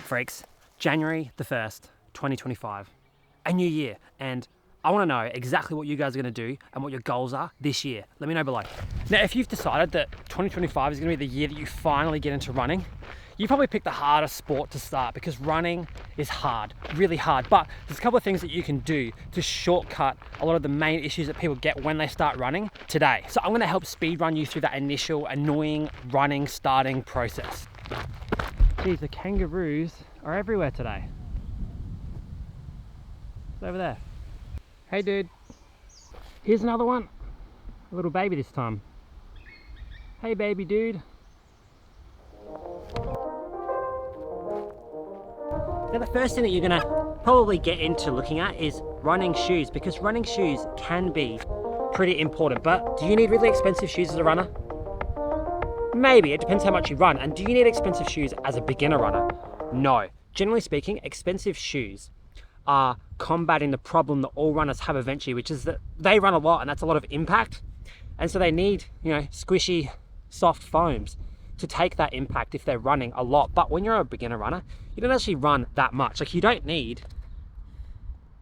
freaks, January the 1st, 2025, a new year, and I want to know exactly what you guys are going to do and what your goals are this year. Let me know below. Now, if you've decided that 2025 is going to be the year that you finally get into running, you probably picked the hardest sport to start because running is hard, really hard. But there's a couple of things that you can do to shortcut a lot of the main issues that people get when they start running today. So I'm going to help speed run you through that initial annoying running starting process. Geez, the kangaroos are everywhere today. It's over there. Hey dude, here's another one. A little baby this time. Hey baby dude. Now the first thing that you're gonna probably get into looking at is running shoes, because running shoes can be pretty important. But do you need really expensive shoes as a runner? Maybe, it depends how much you run. And do you need expensive shoes as a beginner runner? No. Generally speaking, expensive shoes are combating the problem that all runners have eventually, which is that they run a lot and that's a lot of impact. And so they need, squishy, soft foams to take that impact if they're running a lot. But when you're a beginner runner, you don't actually run that much. Like, you don't need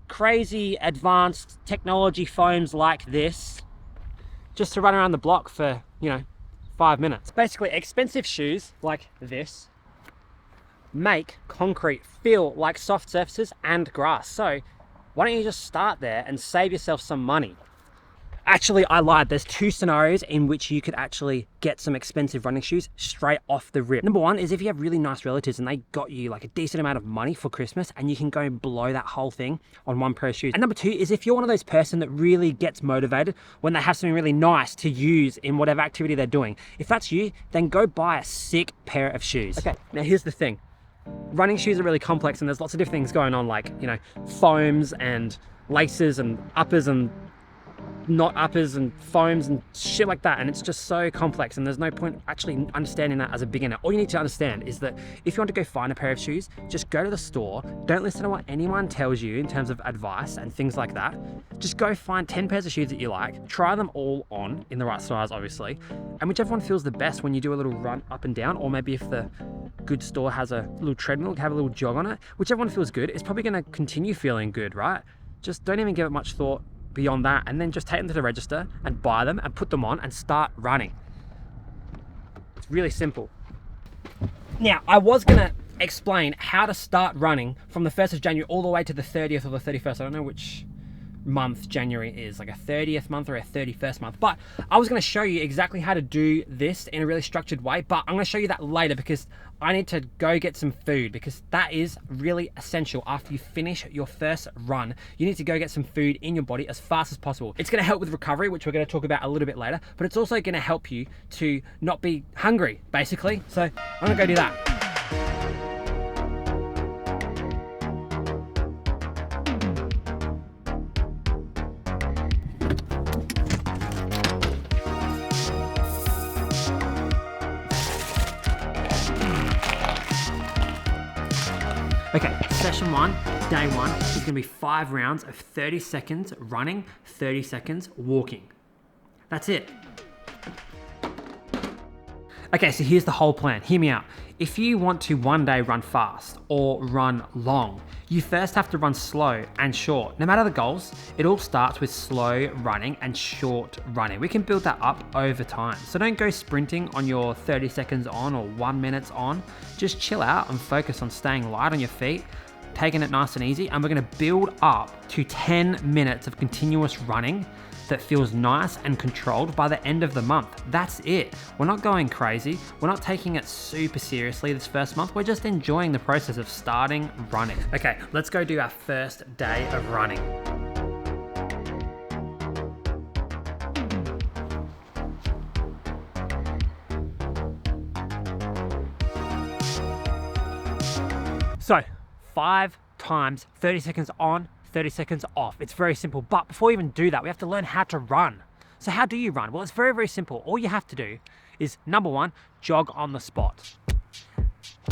crazy advanced technology foams like this just to run around the block for, 5 minutes. Basically, expensive shoes like this make concrete feel like soft surfaces and grass. So why don't you just start there and save yourself some money? Actually, I lied. There's two scenarios in which you could actually get some expensive running shoes straight off the rip. Number one is if you have really nice relatives and they got you like a decent amount of money for Christmas and you can go and blow that whole thing on one pair of shoes. And number two is if you're one of those person that really gets motivated when they have something really nice to use in whatever activity they're doing. If that's you, then go buy a sick pair of shoes. Okay, now here's the thing. Running shoes are really complex and there's lots of different things going on, like, foams and laces and uppers and not uppers and foams and shit like that, and it's just so complex and there's no point actually understanding that as a beginner. All you need to understand is that if you want to go find a pair of shoes, just go to the store. Don't listen to what anyone tells you in terms of advice and things like that. Just go find 10 pairs of shoes that you like, try them all on in the right size obviously, and whichever one feels the best when you do a little run up and down, or maybe if the good store has a little treadmill, have a little jog on it, whichever one feels good, it's probably going to continue feeling good, right? Just don't even give it much thought beyond that, and then just take them to the register and buy them and put them on and start running. It's really simple. Now, I was gonna explain how to start running from the 1st of January all the way to the 30th or the 31st. I don't know which month January is, like a 30th month or a 31st month, but I was going to show you exactly how to do this in a really structured way, but I'm going to show you that later because I need to go get some food, because that is really essential. After you finish your first run, you need to go get some food in your body as fast as possible. It's going to help with recovery, which we're going to talk about a little bit later, but it's also going to help you to not be hungry, basically. So I'm going to go do that. Okay, session one, day one, is gonna be 5 rounds of 30 seconds running, 30 seconds walking. That's it. Okay, so here's the whole plan. Hear me out. If you want to one day run fast or run long, you first have to run slow and short. No matter the goals, it all starts with slow running and short running. We can build that up over time. So don't go sprinting on your 30 seconds on or 1 minute on. Just chill out and focus on staying light on your feet, taking it nice and easy. And we're gonna build up to 10 minutes of continuous running that feels nice and controlled by the end of the month. That's it. We're not going crazy. We're not taking it super seriously this first month. We're just enjoying the process of starting running. Okay, let's go do our first day of running. So 5 times 30 seconds on, 30 seconds off. It's very simple, but before we even do that, we have to learn how to run. So how do you run? Well, it's very, very simple. All you have to do is, number one, jog on the spot.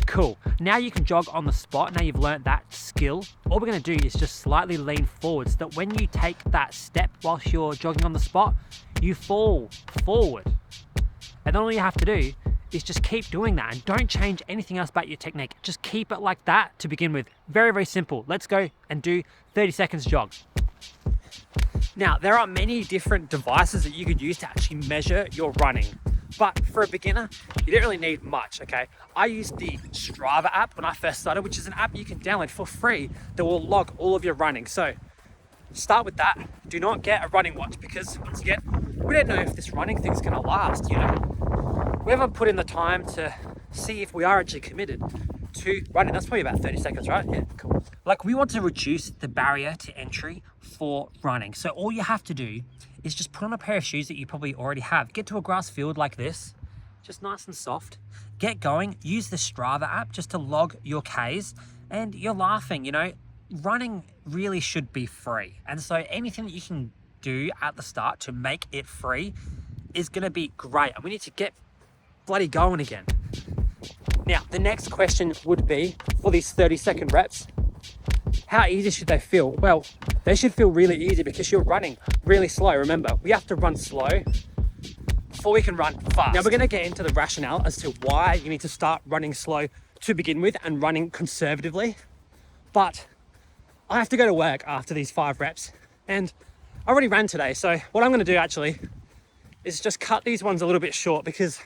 Cool. Now you can jog on the spot. Now you've learned that skill. All we're gonna do is just slightly lean forward so that when you take that step whilst you're jogging on the spot, you fall forward. And then all you have to do is just keep doing that and don't change anything else about your technique. Just keep it like that to begin with. Very, very simple. Let's go and do 30 seconds jog. Now, there are many different devices that you could use to actually measure your running. But for a beginner, you don't really need much, okay? I used the Strava app when I first started, which is an app you can download for free that will log all of your running. So start with that. Do not get a running watch because once again, we don't know if this running thing's gonna last, you know? We haven't put in the time to see if we are actually committed to running. That's probably about 30 seconds, right? Yeah, cool. Like, we want to reduce the barrier to entry for running. So all you have to do is just put on a pair of shoes that you probably already have. Get to a grass field like this, just nice and soft. Get going, use the Strava app just to log your Ks, and you're laughing, you know, running really should be free. And so anything that you can do at the start to make it free is gonna be great. And we need to get bloody going again. Now, the next question would be, for these 30-second reps, how easy should they feel? Well, they should feel really easy because you're running really slow. Remember, we have to run slow before we can run fast. Now, we're gonna get into the rationale as to why you need to start running slow to begin with and running conservatively. But I have to go to work after these 5 reps and I already ran today. So what I'm gonna do actually is just cut these ones a little bit short because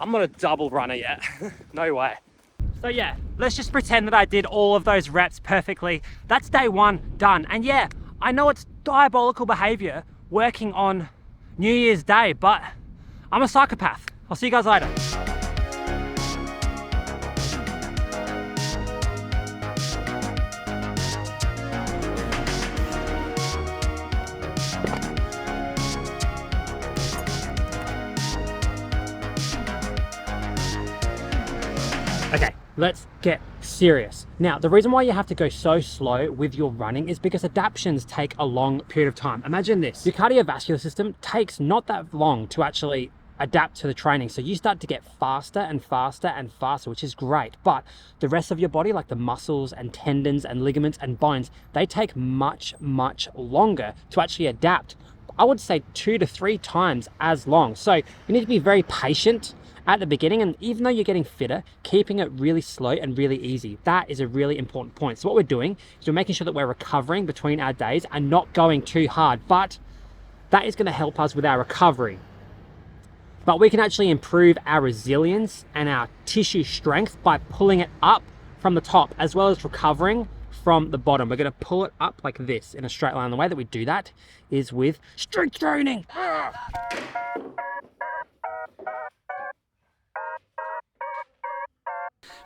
I'm not a double runner yet. No way. So yeah, let's just pretend that I did all of those reps perfectly. That's day 1 done. And yeah, I know it's diabolical behavior working on New Year's Day, but I'm a psychopath. I'll see you guys later. Okay, let's get serious. Now, the reason why you have to go so slow with your running is because adaptations take a long period of time. Imagine this, your cardiovascular system takes not that long to actually adapt to the training. So you start to get faster and faster and faster, which is great. But the rest of your body, like the muscles and tendons and ligaments and bones, they take much, much longer to actually adapt. I would say 2 to 3 times as long. So you need to be very patient at the beginning, and even though you're getting fitter, keeping it really slow and really easy. That is a really important point. So what we're doing is we're making sure that we're recovering between our days and not going too hard, but that is going to help us with our recovery. But we can actually improve our resilience and our tissue strength by pulling it up from the top as well as recovering from the bottom. We're going to pull it up like this in a straight line. The way that we do that is with strength training.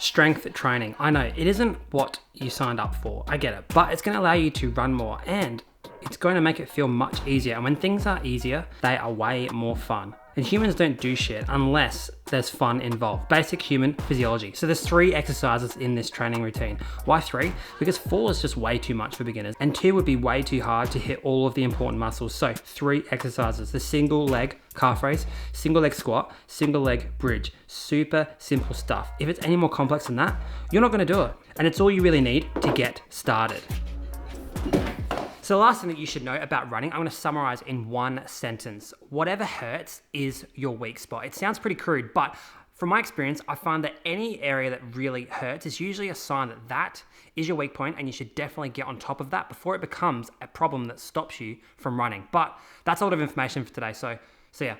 Strength training. I know it isn't what you signed up for. I get it, but it's going to allow you to run more and it's going to make it feel much easier. And when things are easier, they are way more fun. And humans don't do shit unless there's fun involved. Basic human physiology. So there's 3 exercises in this training routine. Why 3? Because 4 is just way too much for beginners and 2 would be way too hard to hit all of the important muscles. So 3 exercises, the single leg calf raise, single leg squat, single leg bridge. Super simple stuff. If it's any more complex than that, you're not gonna do it. And it's all you really need to get started. So the last thing that you should know about running, I'm going to summarize in 1 sentence. Whatever hurts is your weak spot. It sounds pretty crude, but from my experience, I find that any area that really hurts is usually a sign that that is your weak point, and you should definitely get on top of that before it becomes a problem that stops you from running. But that's a lot of information for today, so see ya.